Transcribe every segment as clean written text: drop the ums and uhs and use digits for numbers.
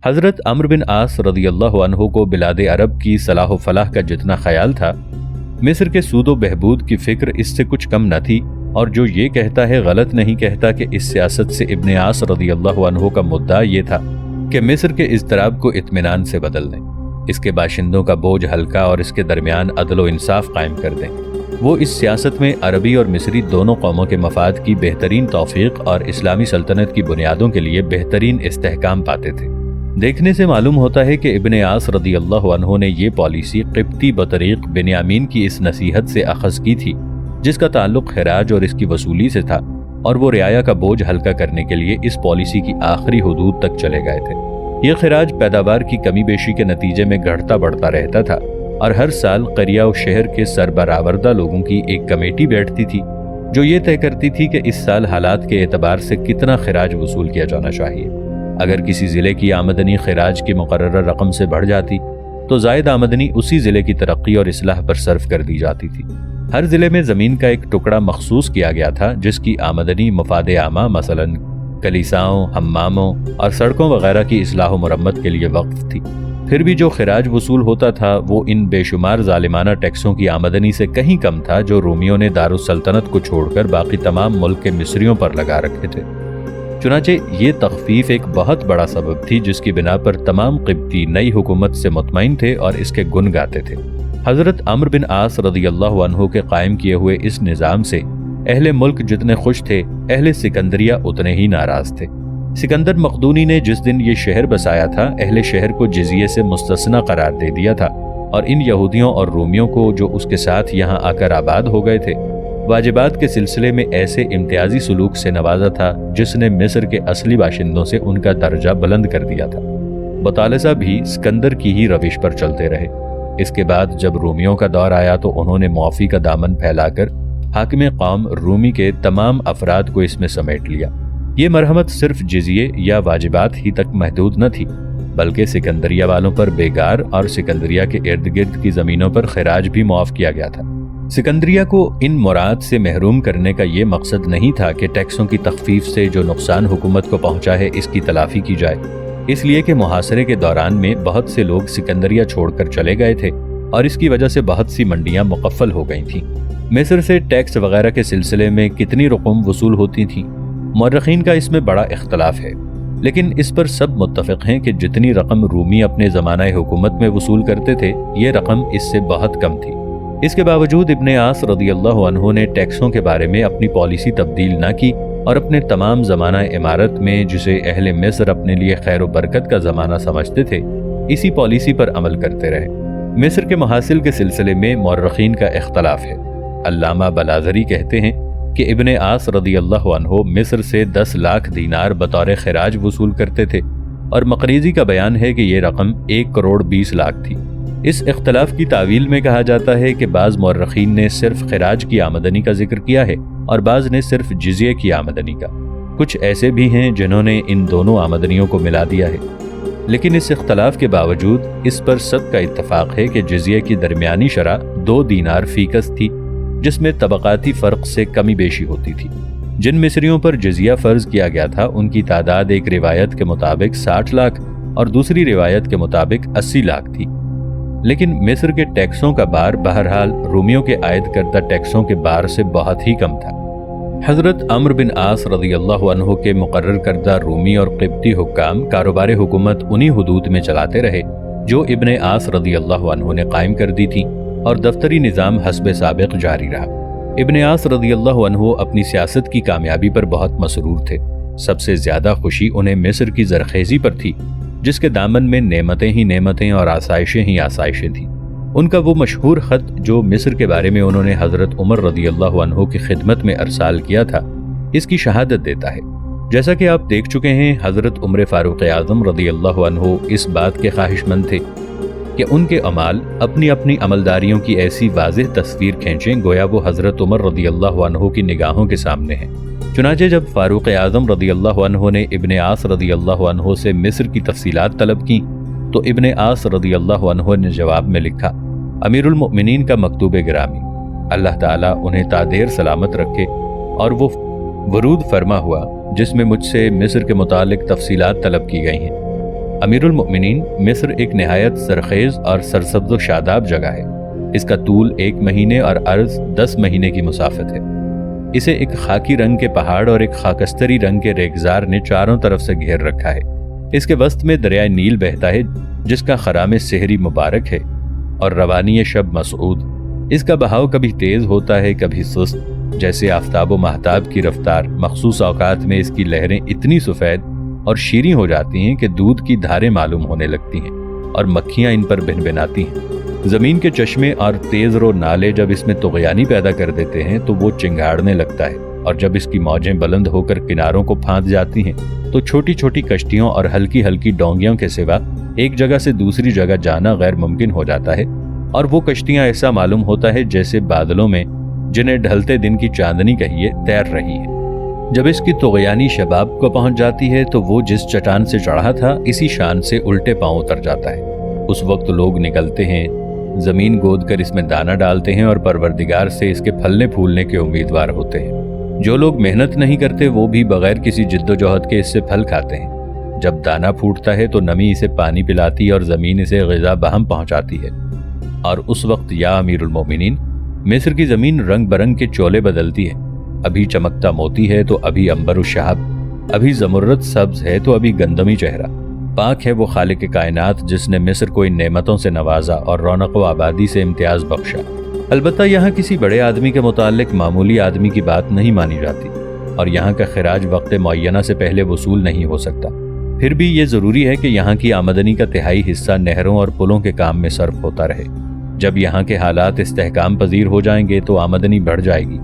حضرت عمرو بن عاص رضی اللہ عنہ کو بلاد عرب کی صلاح و فلاح کا جتنا خیال تھا، مصر کے سود و بہبود کی فکر اس سے کچھ کم نہ تھی، اور جو یہ کہتا ہے غلط نہیں کہتا کہ اس سیاست سے ابن عاص رضی اللہ عنہ کا مدعا یہ تھا کہ مصر کے اضطراب کو اطمینان سے بدل دیں، اس کے باشندوں کا بوجھ ہلکا اور اس کے درمیان عدل و انصاف قائم کر دیں۔ وہ اس سیاست میں عربی اور مصری دونوں قوموں کے مفاد کی بہترین توفیق اور اسلامی سلطنت کی بنیادوں کے لیے بہترین استحکام پاتے تھے۔ دیکھنے سے معلوم ہوتا ہے کہ ابن عاص رضی اللہ عنہ نے یہ پالیسی قبطی بطریق بنیامین کی اس نصیحت سے اخذ کی تھی جس کا تعلق خراج اور اس کی وصولی سے تھا، اور وہ رعایا کا بوجھ ہلکا کرنے کے لیے اس پالیسی کی آخری حدود تک چلے گئے تھے۔ یہ خراج پیداوار کی کمی بیشی کے نتیجے میں گھٹتا بڑھتا رہتا تھا، اور ہر سال قریہ و شہر کے سربراوردہ لوگوں کی ایک کمیٹی بیٹھتی تھی جو یہ طے کرتی تھی کہ اس سال حالات کے اعتبار سے کتنا خراج وصول کیا جانا چاہیے۔ اگر کسی ضلع کی آمدنی خراج کی مقررہ رقم سے بڑھ جاتی تو زائد آمدنی اسی ضلع کی ترقی اور اصلاح پر صرف کر دی جاتی تھی۔ ہر ضلع میں زمین کا ایک ٹکڑا مخصوص کیا گیا تھا جس کی آمدنی مفاد عامہ مثلاً کلیساؤں، حماموں اور سڑکوں وغیرہ کی اصلاح و مرمت کے لیے وقف تھی۔ پھر بھی جو خراج وصول ہوتا تھا وہ ان بے شمار ظالمانہ ٹیکسوں کی آمدنی سے کہیں کم تھا جو رومیوں نے دارالسلطنت کو چھوڑ کر باقی تمام ملک کے مصریوں پر لگا رکھے تھے۔ چنانچہ یہ تخفیف ایک بہت بڑا سبب تھی جس کی بنا پر تمام قبطی نئی حکومت سے مطمئن تھے اور اس کے گن گاتے تھے۔ حضرت عمرو بن عاص رضی اللہ عنہ کے قائم کیے ہوئے اس نظام سے اہل ملک جتنے خوش تھے، اہل سکندریہ اتنے ہی ناراض تھے۔ سکندر مقدونی نے جس دن یہ شہر بسایا تھا، اہل شہر کو جزیے سے مستثنی قرار دے دیا تھا، اور ان یہودیوں اور رومیوں کو جو اس کے ساتھ یہاں آ کر آباد ہو گئے تھے واجبات کے سلسلے میں ایسے امتیازی سلوک سے نوازا تھا جس نے مصر کے اصلی باشندوں سے ان کا درجہ بلند کر دیا تھا۔ بطالسہ بھی سکندر کی ہی روش پر چلتے رہے۔ اس کے بعد جب رومیوں کا دور آیا تو انہوں نے معافی کا دامن پھیلا کر حاکم قوم رومی کے تمام افراد کو اس میں سمیٹ لیا۔ یہ مرحمت صرف جزیے یا واجبات ہی تک محدود نہ تھی، بلکہ سکندریہ والوں پر بیگار اور سکندریہ کے ارد گرد کی زمینوں پر خراج بھی معاف کیا گیا تھا۔ سکندریہ کو ان مراد سے محروم کرنے کا یہ مقصد نہیں تھا کہ ٹیکسوں کی تخفیف سے جو نقصان حکومت کو پہنچا ہے اس کی تلافی کی جائے، اس لیے کہ محاصرے کے دوران میں بہت سے لوگ سکندریہ چھوڑ کر چلے گئے تھے اور اس کی وجہ سے بہت سی منڈیاں مقفل ہو گئی تھیں۔ مصر سے ٹیکس وغیرہ کے سلسلے میں کتنی رقم وصول ہوتی تھیں، مورخین کا اس میں بڑا اختلاف ہے، لیکن اس پر سب متفق ہیں کہ جتنی رقم رومی اپنے زمانہ حکومت میں وصول کرتے تھے یہ رقم اس سے بہت کم تھی۔ اس کے باوجود ابن عاص رضی اللہ عنہ نے ٹیکسوں کے بارے میں اپنی پالیسی تبدیل نہ کی اور اپنے تمام زمانہ امارت میں جسے اہل مصر اپنے لیے خیر و برکت کا زمانہ سمجھتے تھے اسی پالیسی پر عمل کرتے رہے۔ مصر کے محاصل کے سلسلے میں مورخین کا اختلاف ہے۔ علامہ بلازری کہتے ہیں کہ ابن عاص رضی اللہ عنہ مصر سے 10 لاکھ دینار بطور خراج وصول کرتے تھے، اور مقریزی کا بیان ہے کہ یہ رقم 1 کروڑ 20 لاکھ تھی۔ اس اختلاف کی تعویل میں کہا جاتا ہے کہ بعض مورخین نے صرف خراج کی آمدنی کا ذکر کیا ہے اور بعض نے صرف جزیے کی آمدنی کا۔ کچھ ایسے بھی ہیں جنہوں نے ان دونوں آمدنیوں کو ملا دیا ہے، لیکن اس اختلاف کے باوجود اس پر سب کا اتفاق ہے کہ جزیے کی درمیانی شرح 2 دینار فی کس تھی، جس میں طبقاتی فرق سے کمی بیشی ہوتی تھی۔ جن مصریوں پر جزیہ فرض کیا گیا تھا ان کی تعداد ایک روایت کے مطابق 60 لاکھ اور دوسری روایت کے مطابق 80 لاکھ تھی، لیکن مصر کے ٹیکسوں کا بار بہرحال رومیوں کے عائد کردہ ٹیکسوں کے بار سے بہت ہی کم تھا۔ حضرت عمرو بن عاص رضی اللہ عنہ کے مقرر کردہ رومی اور قبطی حکام کاروبار حکومت انہی حدود میں چلاتے رہے جو ابن عاص رضی اللہ عنہ نے قائم کر دی تھی، اور دفتری نظام حسب سابق جاری رہا۔ ابن عاص رضی اللہ عنہ اپنی سیاست کی کامیابی پر بہت مسرور تھے۔ سب سے زیادہ خوشی انہیں مصر کی زرخیزی پر تھی، جس کے دامن میں نعمتیں ہی نعمتیں اور آسائشیں ہی آسائشیں تھیں۔ ان کا وہ مشہور خط جو مصر کے بارے میں انہوں نے حضرت عمر رضی اللہ عنہ کی خدمت میں ارسال کیا تھا اس کی شہادت دیتا ہے۔ جیسا کہ آپ دیکھ چکے ہیں، حضرت عمر فاروق اعظم رضی اللہ عنہ اس بات کے خواہش مند تھے کہ ان کے اعمال اپنی اپنی عملداریوں کی ایسی واضح تصویر کھینچیں گویا وہ حضرت عمر رضی اللہ عنہ کی نگاہوں کے سامنے ہیں۔ چنانچہ جب فاروق اعظم رضی اللہ عنہ نے ابن عاص رضی اللہ عنہ سے مصر کی تفصیلات طلب کیں تو ابن عاص رضی اللہ عنہ نے جواب میں لکھا، امیر المؤمنین کا مکتوب گرامی، اللہ تعالیٰ انہیں تادیر سلامت رکھے، اور وہ ورود فرما ہوا جس میں مجھ سے مصر کے متعلق تفصیلات طلب کی گئی ہیں۔ अमीरुल मोमिनीन मिस्र एक नहायत सरखेज और सरसब्ज़ व शादाब जगह है। इसका तूल 1 महीने और अर्ज 10 महीने की मुसाफत है। इसे एक खाकी रंग के पहाड़ और एक खाकस्तरी रंग के रेगजार ने चारों तरफ से घेर रखा है। इसके वस्त में दरियाए नील बहता है जिसका खराम सेहरी मुबारक है और रवानी शब मसऊद। इसका बहाव कभी तेज होता है कभी सुस्त, जैसे आफताब व महताब की रफ्तार। मखसूस औकात में इसकी लहरें इतनी सफ़ेद और शीरीं हो जाती हैं कि दूध की धारें मालूम होने लगती हैं और मक्खियां इन पर भिनभिनाती हैं। ज़मीन के चश्मे और तेज़ रो नाले जब इसमें तुग़यानी पैदा कर देते हैं तो वो चिंगाड़ने लगता है, और जब इसकी मौजें बुलंद होकर किनारों को फांद जाती हैं तो छोटी छोटी कश्तियों और हल्की हल्की डोंगियों के सिवा एक जगह से दूसरी जगह जाना गैर मुमकिन हो जाता है। और वो कश्तियाँ ऐसा मालूम होता है जैसे बादलों में, जिन्हें ढलते दिन की चांदनी कहिए, तैर रही है। जब इसकी तुग़यानी शबाब को पहुंच जाती है तो वो जिस चट्टान से चढ़ा था इसी शान से उल्टे पांव उतर जाता है। उस वक्त लोग निकलते हैं, ज़मीन गोद कर इसमें दाना डालते हैं और परवरदिगार से इसके फलने फूलने के उम्मीदवार होते हैं। जो लोग मेहनत नहीं करते वो भी बगैर किसी जिद्दोजहद के इससे फल खाते हैं। जब दाना फूटता है तो नमी इसे पानी पिलाती और ज़मीन इसे ग़िज़ा बहम पहुँचाती है। और उस वक्त या अमीरुल मोमिनीन, मिस्र की ज़मीन रंग बरंग के चोले बदलती है। अभी चमकता मोती है तो अभी अंबर शहाब, अभी ज़मुर्रद सब्ज़ है तो अभी गंदमी चेहरा। पाक है वो खालिक कायनात जिसने मिस्र को इन नेमतों से नवाजा और रौनक व आबादी से इम्तियाज़ बख्शा। अलबत्ता यहाँ किसी बड़े आदमी के मुताल्लिक मामूली आदमी की बात नहीं मानी जाती और यहाँ का खराज वक्त मुअय्यना से पहले वसूल नहीं हो सकता। फिर भी ये ज़रूरी है कि यहाँ की आमदनी का तिहाई हिस्सा नहरों और पुलों के काम में सर्फ होता रहे। जब यहाँ के हालात इस्तेहकाम पजीर हो जाएंगे तो आमदनी बढ़ जाएगी।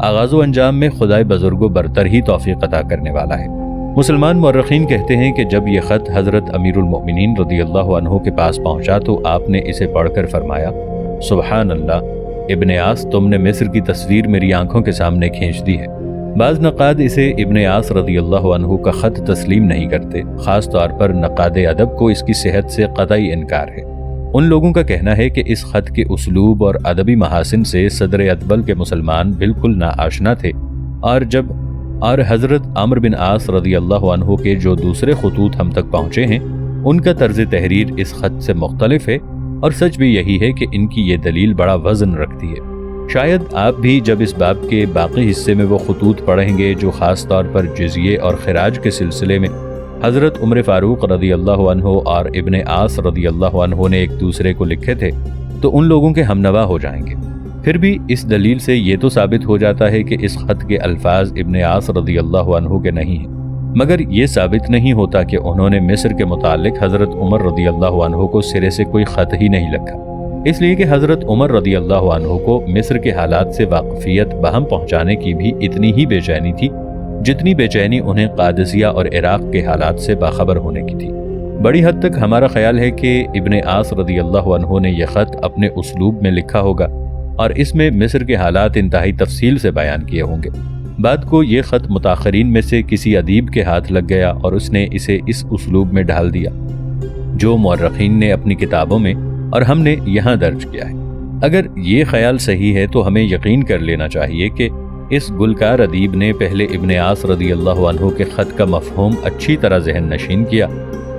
आगाज़ो अंजाम में खुदाए बुजुर्गो बरतर ही तौफीक अता करने वाला है। मुसलमान मुर्रखीन कहते हैं कि जब ये ख़त हज़रत अमीरुल मोमिनीन रज़ियल्लाहु अन्हु के पास पहुँचा तो आपने इसे पढ़कर फरमाया, सुबहान अल्लाह, इब्ने आस, तुमने मिस्र की तस्वीर मेरी आंखों के सामने खींच दी है। बाज़ नक़ाद इसे इब्ने आस रज़ियल्लाहु अन्हु का ख़त तस्लीम नहीं करते। ख़ास तौर पर नक़ाद अदब को इसकी सेहत से क़तई इनकार है। उन लोगों का कहना है कि इस ख़त के उसलूब और अदबी महासिन से सदर अतबल के मुसलमान बिल्कुल नाआशना थे। और हज़रत अम्र बिन आस रज़ियल्लाहु अन्हु के जो दूसरे खतूत हम तक पहुँचे हैं उनका तर्ज तहरीर इस ख़त से मुख्तलिफ है। और सच भी यही है कि इनकी ये दलील बड़ा वज़न रखती है। शायद आप भी जब इस बाब के बाकी हिस्से में वो खतूत पढ़ेंगे जो ख़ास तौर पर जिज़िये और खिराज के सिलसिले में हज़रत उमर फ़ारूक रज़ियल्लाहु अन्हु और इब्ने आस रज़ियल्लाहु अन्हु ने एक दूसरे को लिखे थे, तो उन लोगों के हमनवा हो जाएंगे। फिर भी इस दलील से ये तो साबित हो जाता है कि इस ख़त के अल्फाज इब्ने आस रज़ियल्लाहु अन्हु के नहीं हैं, मगर ये साबित नहीं होता कि उन्होंने मिस्र के मुतालिक हज़रत उमर रज़ियल्लाहु अन्हु को सिरे से कोई ख़त ही नहीं लिखा। इसलिए कि हज़रत उमर रज़ियल्लाहु अन्हु को मिस्र के हालात से वाक़फ़ियत बहम पहुँचाने की भी इतनी ही बेचैनी थी जितनी बेचैनी उन्हें कादिसिया और इराक़ के हालात से बाखबर होने की थी। बड़ी हद तक हमारा ख्याल है कि इब्ने आस रज़ियल्लाहु अन्हु ने यह ख़त अपने उसलूब में लिखा होगा और इसमें मिस्र के हालात इंतहाई तफसील से बयान किए होंगे। बाद को ये ख़त मुताख़रीन में से किसी अदीब के हाथ लग गया और उसने इसे इस उसलूब में ढाल दिया जो मुअर्रिख़ीन ने अपनी किताबों में और हमने यहाँ दर्ज किया है। अगर ये ख्याल सही है तो हमें यकीन कर लेना चाहिए कि इस गुलकार अदीब ने पहले इब्ने आस रज़ियल्लाहु अन्हु के ख़त का मफ़हूम अच्छी तरह ज़हन नशीन किया,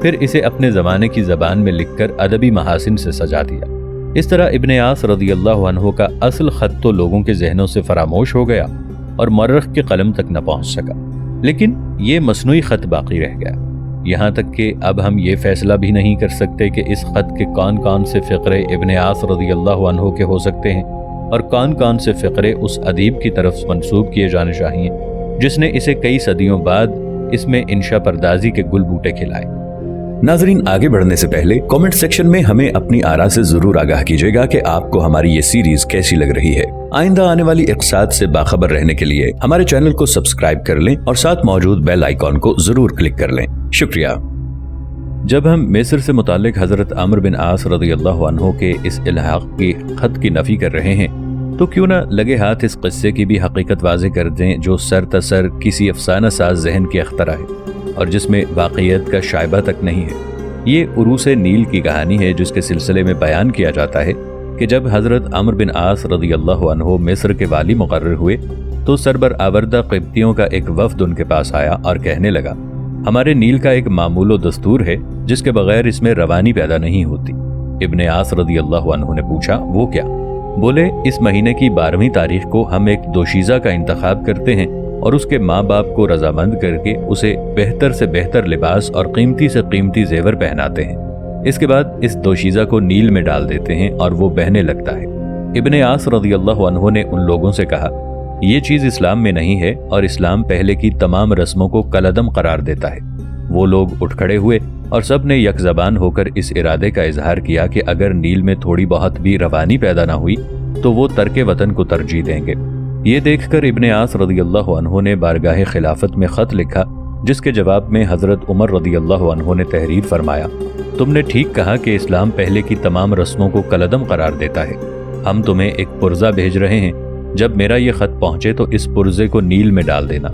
फिर इसे अपने ज़माने की ज़बान में लिखकर अदबी महासिन से सजा दिया। इस तरह इब्ने आस रज़ियल्लाहु अन्हु का असल ख़त तो लोगों के जहनों से फरामोश हो गया और मर्रख के कलम तक न पहुँच सका, लेकिन ये मसनूई ख़त बाकी रह गया। यहाँ तक कि अब हम ये फ़ैसला भी नहीं कर सकते कि इस ख़त के कौन कौन से फ़िक्रे इब्ने आस रज़ियल्लाहु अन्हु के हो सकते हैं और कौन कौन से फ़िक्रे उस अदीब की तरफ मंसूब किए जाने चाहिए जिसने इसे कई सदियों बाद इसमें इंशा परदाजी के गुल बूटे खिलाए। नाज़रीन, आगे बढ़ने से पहले कमेंट सेक्शन में हमें अपनी आरा से जरूर आगाह कीजिएगा कि आपको हमारी ये सीरीज कैसी लग रही है। आइंदा आने वाली इक़्साद से बाखबर रहने के लिए हमारे चैनल को सब्सक्राइब कर लें और साथ मौजूद बेल आइकॉन को जरूर क्लिक कर लें। शुक्रिया। जब हम मिस्र से मुतालिक हज़रत अम्र बिन आस रज़ियल्लाहु अन्हु के इस इल्हाक़ की ख़त की नफ़ी कर रहे हैं तो क्यों ना लगे हाथ इस क़िस्से की भी हकीकत वाज़े कर दें जो सर तसर किसी अफसाना साज जहन की अख्तरा है और जिसमें वाक़ियत का शायबा तक नहीं है। ये उरूस नील की कहानी है जिसके सिलसिले में बयान किया जाता है कि जब हज़रत अम्र बिन आस रज़ियल्लाहु अन्हु मिस्र के वाली मुकर्रर हुए तो सरबर आवरदा क़िब्तियों का एक वफ़द उनके पास आया और कहने लगा हमारे नील का एक मामूलो दस्तूर है जिसके बगैर इसमें रवानी पैदा नहीं होती। इब्ने आस रदियल्लाहु अन्हु ने पूछा, वो क्या? बोले, इस महीने की 12वीं तारीख को हम एक दोशीज़ा का इंतखाब करते हैं और उसके माँ बाप को रजामंद करके उसे बेहतर से बेहतर लिबास और कीमती से कीमती जेवर पहनाते हैं। इसके बाद इस दोशीज़ा को नील में डाल देते हैं और वो बहने लगता है। इब्ने आस रदियल्लाहु अन्हु ने उन लोगों से कहा, ये चीज़ इस्लाम में नहीं है और इस्लाम पहले की तमाम रस्मों को कलअदम करार देता है। वो लोग उठ खड़े हुए और सब ने यकज़बान होकर इस इरादे का इजहार किया कि अगर नील में थोड़ी बहुत भी रवानी पैदा ना हुई तो वो तर्के वतन को तरजीह देंगे। ये देखकर इब्ने आस रदियल्लाहु अन्हु ने बारगाह खिलाफत में ख़त लिखा, जिसके जवाब में हज़रत उमर रदियल्लाहु अन्हु ने तहरीर फरमाया, तुमने ठीक कहा कि इस्लाम पहले की तमाम रस्मों को कलअदम करार देता है। हम तुम्हें एक पुर्जा भेज रहे हैं, जब मेरा ये ख़त पहुँचे तो इस पुर्जे को नील में डाल देना।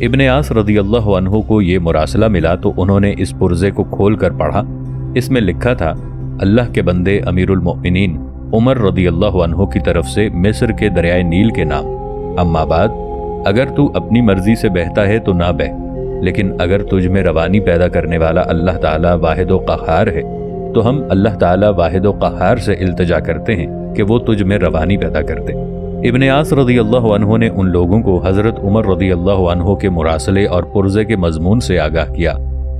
इब्ने आस रदियल्लाहु अन्हु को ये मुरासला मिला तो उन्होंने इस पुर्जे को खोल कर पढ़ा। इसमें लिखा था, अल्लाह के बंदे अमीरुल मोमिनीन उमर रदियल्लाहु अन्हु की तरफ से मिस्र के दरियाए नील के नाम। अम्मा बाद, अगर तू अपनी मर्जी से बहता है तो ना बह, लेकिन अगर तुझ में रवानी पैदा करने वाला अल्लाह ताला वाहिद व क़हार है तो हम अल्लाह ताला वाहिद व क़हार से इल्तिजा करते हैं कि वो तुझ में रवानी पैदा कर दे। इब्ने आस रदियल्लाहु अन्हु ने उन लोगों को हज़रत उमर रदियल्लाहु अन्हु के मुरासले और पुर्जे के मजमून से आगाह किया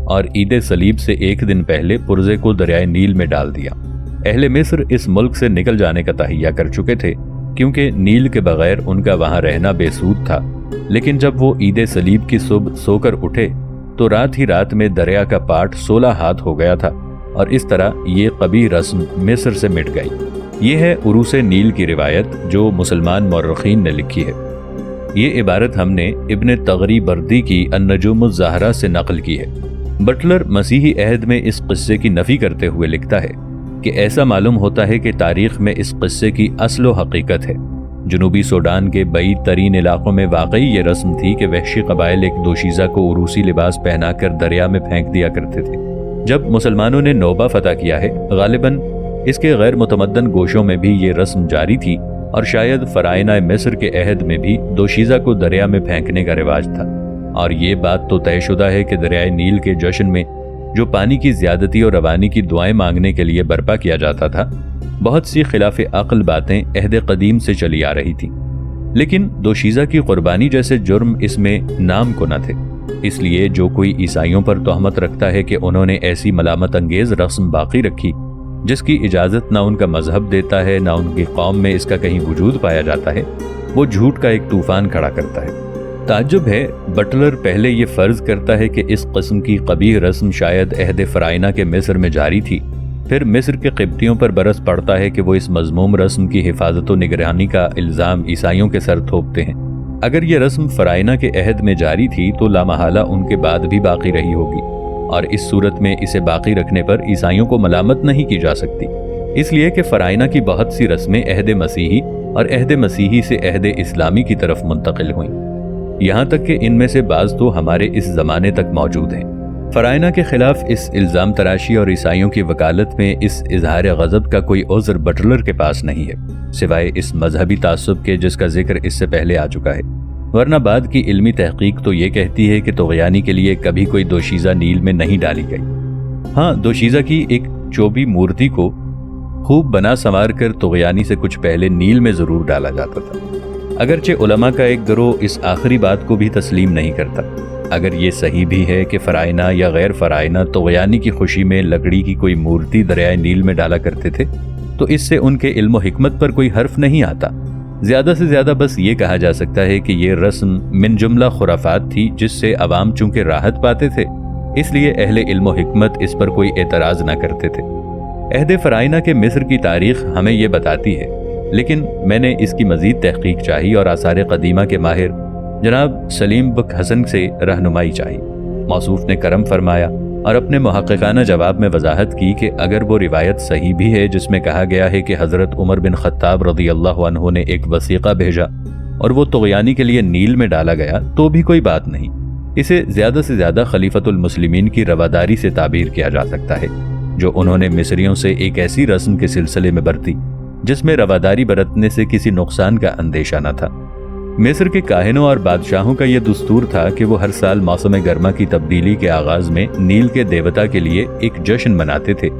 और ईद सलीब से एक दिन पहले पुर्जे को दरियाए नील में डाल दिया। अहले मिस्र इस मुल्क से निकल जाने का तहैया कर चुके थे क्योंकि नील के बगैर उनका वहाँ रहना बेसूद था, लेकिन जब वो ईद सलीब की सुबह सोकर उठे तो रात ही रात में दरिया का पाट 16 हाथ हो गया था और इस तरह ये कबीह रस्म मिस्र से मिट गई। ये है उरूस नील की रिवायत जो मुसलमान मौरखीन ने लिखी है। ये इबारत हमने इब्न तगरी बर्दी की अन्नजुमुज़ ज़हरा से नकल की है। बटलर मसीही अहद में इस किस्से की नफ़ी करते हुए लिखता है कि ऐसा मालूम होता है कि तारीख़ में इस किस्से की असल व हकीकत है। जनूबी सूडान के बईद तरीन इलाकों में वाकई ये रस्म थी कि वहशी कबाइल एक दोशीज़ा को उरूसी लिबास पहनाकर दरिया में फेंक दिया करते थे। जब मुसलमानों ने नौबा फतह किया है, गालिबन इसके गैर मुतमद्दन गोशों में भी ये रस्म जारी थी और शायद फ़राइना मिस्र के अहद में भी दोशीज़ा को दरिया में फेंकने का रिवाज था। और ये बात तो तयशुदा है कि दरियाए नील के जश्न में जो पानी की ज़्यादती और रवानी की दुआएं मांगने के लिए बर्पा किया जाता था, बहुत सी खिलाफ अक्ल बातें अहद कदीम से चली आ रही थी, लेकिन दोशीज़ा की कुर्बानी जैसे जुर्म इसमें नाम को न थे। इसलिए जो कोई ईसाइयों पर तोहमत रखता है कि उन्होंने ऐसी मलामत अंगेज रस्म बाकी रखी जिसकी इजाज़त ना उनका मजहब देता है ना उनकी कौम में इसका कहीं वजूद पाया जाता है, वो झूठ का एक तूफान खड़ा करता है। ताज्जुब है, बटलर पहले ये फ़र्ज़ करता है कि इस किस्म की कबीह रस्म शायद अहद फ़राइना के मिस्र में जारी थी, फिर मिस्र के क़िब्तियों पर बरस पड़ता है कि वो इस मज़मूम रस्म की हिफाजत व निगरानी का इल्ज़ाम ईसाइयों के सर थोपते हैं। अगर ये रस्म फ़राइना के अहद में जारी थी तो लामहला उनके बाद भी बाकी रही होगी और इस सूरत में इसे बाकी रखने पर ईसाइयों को मलामत नहीं की जा सकती, इसलिए कि फ़राइना की बहुत सी रस्में अहद मसीही और अहद मसीही से अहद इस्लामी की तरफ मुंतकिल हुईं, यहाँ तक कि इनमें से बाज़ तो हमारे इस ज़माने तक मौजूद हैं। फ़राइना के ख़िलाफ़ इस इल्ज़ाम तराशी और ईसाइयों की वकालत में इस इजहार गज़ब का कोई उज़्र बटलर के पास नहीं है, सिवाय इस मजहबी तासुब के जिसका जिक्र इससे पहले आ चुका है। वरना बाद की इल्मी तहकीक तो ये कहती है कि तुग़यानी के लिए कभी कोई दोशीज़ा नील में नहीं डाली गई। हाँ, दोशीज़ा की एक चोबी मूर्ति को खूब बना संवार कर तुग़यानी से कुछ पहले नील में ज़रूर डाला जाता था। अगरचे उलमा का एक गिरोह इस आखिरी बात को भी तस्लीम नहीं करता। अगर ये सही भी है कि फ़राइना या गैर फ़राइना तुग़यानी की खुशी में लकड़ी की कोई मूर्ति दरियाए नील में डाला करते थे, तो इससे उनके इल्म हिकमत पर कोई हर्फ नहीं आता। ज़्यादा से ज़्यादा बस ये कहा जा सकता है कि ये रस्म मिन जुमला खुराफात थी जिससे अवाम चूँकि राहत पाते थे, इसलिए अहले इल्म हिकमत इस पर कोई एतराज़ न करते थे। अहद फ़राइना के मिस्र की तारीख़ हमें ये बताती है, लेकिन मैंने इसकी मज़ीद तहक़ीक़ चाही और आसार क़दीमा के माहिर जनाब सलीम बक हसन से रहनुमाई चाही। मौसूफ़ ने करम फरमाया और अपने मुहक़्क़ाना जवाब में वजाहत की कि अगर वो रिवायत सही भी है जिसमें कहा गया है कि हज़रत उमर बिन ख़त्ताब रज़ियल्लाहु अन्हु ने एक वसीक़ा भेजा और वो तुग़यानी के लिए नील में डाला गया, तो भी कोई बात नहीं। इसे ज़्यादा से ज़्यादा खलीफतुल मुस्लिमीन की रवादारी से ताबीर किया जा सकता है, जो उन्होंने मिस्रियों से एक ऐसी रस्म के सिलसिले में बरती जिसमें रवादारी बरतने से किसी नुकसान का अंदेशा न था। मिस्र के काहिनों और बादशाहों का यह दस्तूर था कि वो हर साल मौसम गर्मा की तब्दीली के आगाज में नील के देवता के लिए एक जश्न मनाते थे,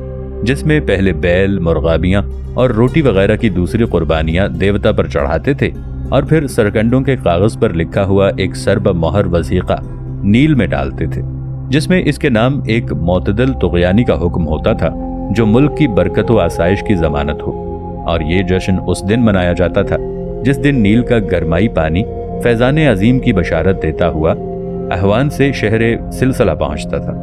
जिसमें पहले बैल, मुर्गाबियां और रोटी वगैरह की दूसरी कुर्बानियां देवता पर चढ़ाते थे और फिर सरकंडों के कागज पर लिखा हुआ एक सरब मोहर वसीका नील में डालते थे, जिसमें इसके नाम एक मोतदल तुग़यानी का हुक्म होता था जो मुल्क की बरकत व आसाइश की जमानत हो। और ये जश्न उस दिन मनाया जाता था जिस दिन नील का गरमाई पानी फैजान अजीम की बशारत देता हुआ अहवान से शहर सिलसिला पहुंचता था।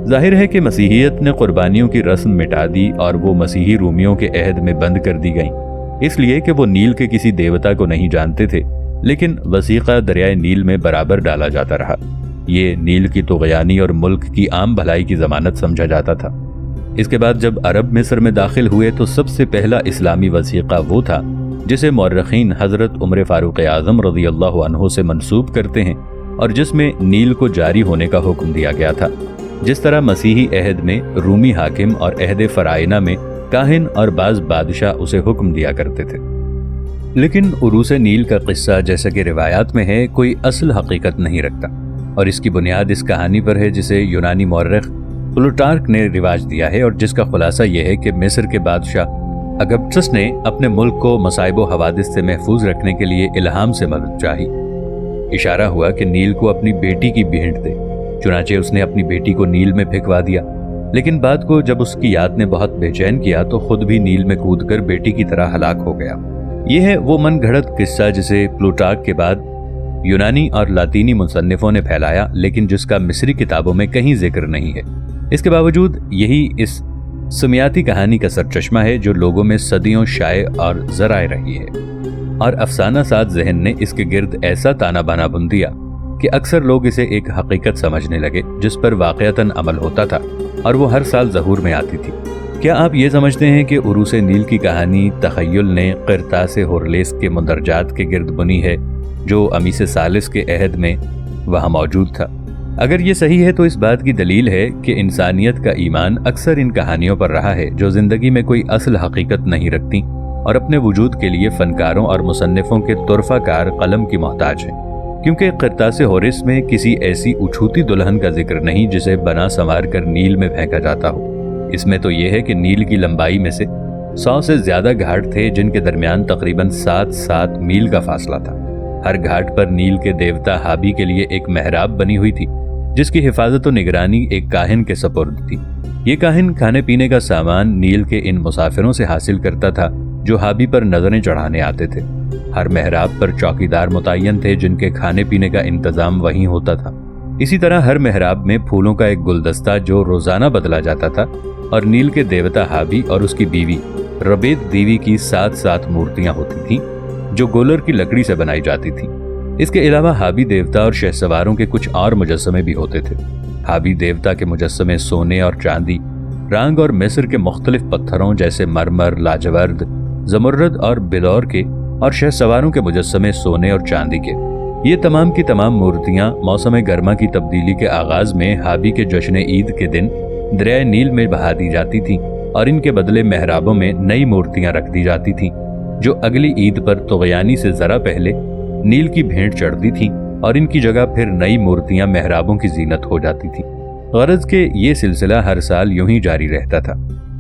जाहिर है कि मसीहियत ने कुर्बानियों की रस्म मिटा दी और वो मसीही रूमियों के अहद में बंद कर दी गईं, इसलिए कि वो नील के किसी देवता को नहीं जानते थे, लेकिन वसीका दरियाए नील में बराबर डाला जाता रहा। ये नील की तुग़यानी और मुल्क की आम भलाई की जमानत समझा जाता था। इसके बाद जब अरब मिस्र में दाखिल हुए तो सबसे पहला इस्लामी वसीका वो था जिसे मौर्रखीन हजरत उमर फारूक आज़म रज़ियल्लाहु अन्हु से मंसूब करते हैं और जिसमें नील को जारी होने का हुक्म दिया गया था। जिस तरह मसीही अहद में रूमी हाकिम और अहद फ़राइना में काहिन और बाज़ बादशाह उसे हुक्म दिया करते थे। लेकिन उरूस नील का किस्सा जैसा कि रिवायात में है कोई असल हकीकत नहीं रखता और इसकी बुनियाद इस कहानी पर है जिसे यूनानी मौर्रख प्लूटार्क ने रिवाज दिया है और जिसका खुलासा यह है कि मिस्र के बादशाह अगस्टस ने अपने मुल्क को मसाइब व हवादिस से महफूज रखने के लिए इल्हाम से मदद चाही। इशारा हुआ कि नील को अपनी बेटी की भेंट दे, चुनाचे उसने अपनी बेटी को नील में फेंकवा दिया। लेकिन बात को जब उसकी याद ने बहुत बेचैन किया तो खुद भी नील में कूदकर बेटी की तरह हलाक हो गया। यह है वो मन घड़त किस्सा जिसे प्लूटार्क के बाद यूनानी और लातीनी मुसन्निफों ने फैलाया, लेकिन जिसका मिस्री किताबों में कहीं जिक्र नहीं है। इसके बावजूद यही इस सुमियाती कहानी का सरचश्मा है जो लोगों में सदियों शाये और जराए रही है। और अफसाना साज जहन ने इसके गिर्द ऐसा ताना बाना बुन दिया कि अक्सर लोग इसे एक हकीकत समझने लगे जिस पर वाक़यतन अमल होता था और वो हर साल ज़हूर में आती थी। क्या आप ये समझते हैं कि उरूस नील की कहानी तख़य्युल ने क़िरतास हुर्लेस के मुंदरजात के गिर्द बुनी है जो अमीस सालिस के अहद में वहाँ मौजूद था? अगर ये सही है तो इस बात की दलील है कि इंसानियत का ईमान अक्सर इन कहानियों पर रहा है जो ज़िंदगी में कोई असल हकीकत नहीं रखती और अपने वजूद के लिए फ़नकारों और मुसन्निफ़ों के तुरफ़ाकार कलम की मोहताज हैं। क्योंकि क़िरतास हुर्लेस में किसी ऐसी उछूती दुल्हन का जिक्र नहीं जिसे बना संवार कर नील में फेंका जाता हो। इसमें तो यह है कि नील की लंबाई में से 100 से ज़्यादा घाट थे जिनके दरमियान तकरीबन 7 मील का फासला था। हर घाट पर नील के देवता हाबी के लिए एक मेहराब बनी हुई थी जिसकी हिफाजत और निगरानी एक काहिन के सपुर्द थी। ये काहिन खाने पीने का सामान नील के इन मुसाफिरों से हासिल करता था जो हाबी पर नजरें चढ़ाने आते थे। हर मेहराब पर चौकीदार मुतय्यन थे जिनके खाने पीने का इंतजाम वहीं होता था। इसी तरह हर मेहराब में फूलों का एक गुलदस्ता जो रोजाना बदला जाता था और नील के देवता हाबी और उसकी बीवी रबेत देवी की 7 मूर्तियां होती थीं जो गोलर की लकड़ी से बनाई जाती थी। इसके अलावा हाबी देवता और शहसवारों के कुछ और मुजस्समे भी होते थे। हाबी देवता के मुजस्समे सोने और चांदी, रंग और मिस्र के मुख्तलिफ पत्थरों जैसे मरमर, लाजवर्द, जमुर्रद और बिलौर के, और शहसवारों के मुजस्समे सोने और चांदी के। ये तमाम की तमाम मूर्तियां मौसम गर्मा की तब्दीली के आगाज में हाबी के जश्न ईद के दिन दरियाए नील में बहा दी जाती थीं और इनके बदले मेहराबों में नई मूर्तियां रख दी जाती थीं जो अगली ईद पर तुग़यानी से जरा पहले नील की भेंट चढ़ती थीं और इनकी जगह फिर नई मूर्तियां मेहराबों की जीनत हो जाती थीं। गरज के ये सिलसिला हर साल यूं ही जारी रहता था।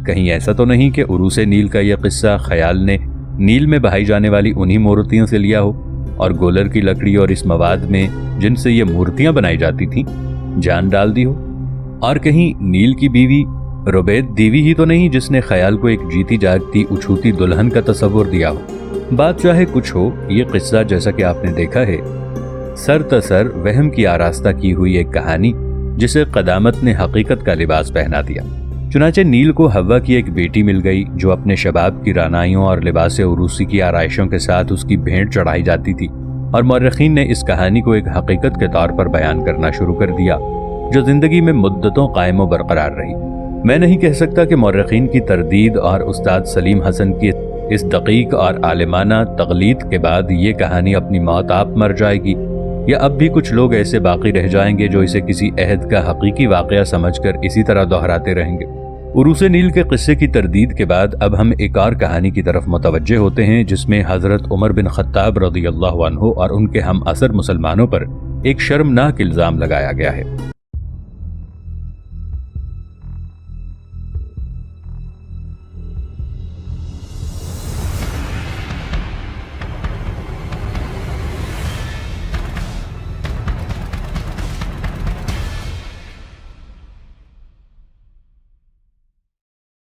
कहीं ऐसा तो नहीं कि उरूस नील का यह किस्सा ख्याल ने नील में बहाई जाने वाली उन्हीं मूर्तियों से लिया हो और गोलर की लकड़ी और इस मवाद में जिनसे ये मूर्तियां बनाई जाती थीं जान डाल दी हो। और कहीं नील की बीवी रुबैत दीवी ही तो नहीं जिसने ख्याल को एक जीती जागती उछूती दुल्हन का तस्वुर दिया हो। बात चाहे कुछ हो, ये किस्सा जैसा कि आपने देखा है सर तसर वहम की आरास्ता की हुई एक कहानी जिसे कदामत ने हकीकत का लिबास पहना दिया। चुनाचे नील को हव्वा की एक बेटी मिल गई जो अपने शबाब की रानाइयों और लिबास उरूसी की आराइशों के साथ उसकी भेंट चढ़ाई जाती थी और मौर्रखीन ने इस कहानी को एक हकीकत के तौर पर बयान करना शुरू कर दिया जो जिंदगी में मुद्दतों कायम व बरकरार रही। मैं नहीं कह सकता कि मौर्रखीन की तरदीद और उस्ताद सलीम हसन की इस दकीक और आलिमाना तगलीद के बाद ये कहानी अपनी मौत आप मर जाएगी या अब भी कुछ लोग ऐसे बाकी रह जाएंगे जो इसे किसी अहद का हकीकी वाक़या समझकर इसी तरह दोहराते रहेंगे। उरूस नील के किस्से की तरदीद के बाद अब हम एक और कहानी की तरफ मुतवज्जे होते हैं, जिसमें हजरत उमर बिन खत्ताब रज़ियल्लाहु अन्हु और उनके हम असर मुसलमानों पर एक शर्मनाक इल्जाम लगाया गया है।